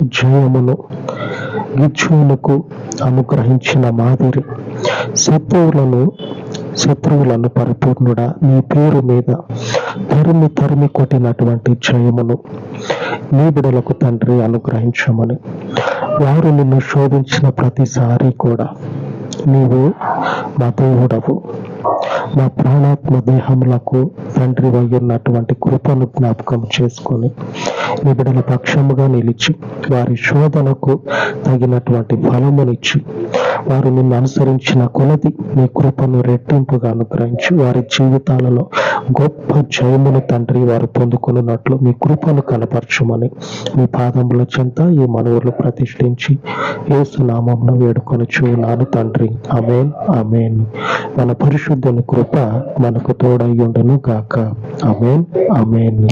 జయమును గిద్యోనుకు అనుగ్రహించిన మాదిరి శత్రువులను పరిపూర్ణుడా నీ పేరు మీద తరిమి కొట్టినటువంటి జయమును నీ బిడలకు తండ్రి అనుగ్రహించమని, వారు నిన్ను శోధించిన ప్రతిసారి కూడా నీవు మా దేవుడవు, మా ప్రాణాత్మ దేహములకు తండ్రి ఉన్నటువంటి కృపను జ్ఞాపకం చేసుకొని నీ బిడ్డల పక్షముగా నిలిచి వారి శోధనకు తగినటువంటి ఫలమునిచ్చి వారు నిన్ను అనుసరించిన కొలది నీ కృపను రెట్టింపుగా అనుగ్రహించి వారి జీవితాలలో గొప్ప జయమును తండ్రి వారు పొందుకున్నట్లు మీ కృపను కనపరచమని మీ పాదముల చెంత ఈ మనవులు ప్రతిష్ఠించి యేసు నామమున వేడుకొనుచున్నాను తండ్రి. ఆమేన్ ఆమేన్. మన పరిశుద్ధుని కృప మనకు తోడయ్యుండును గాక. ఆమేన్ ఆమేన్.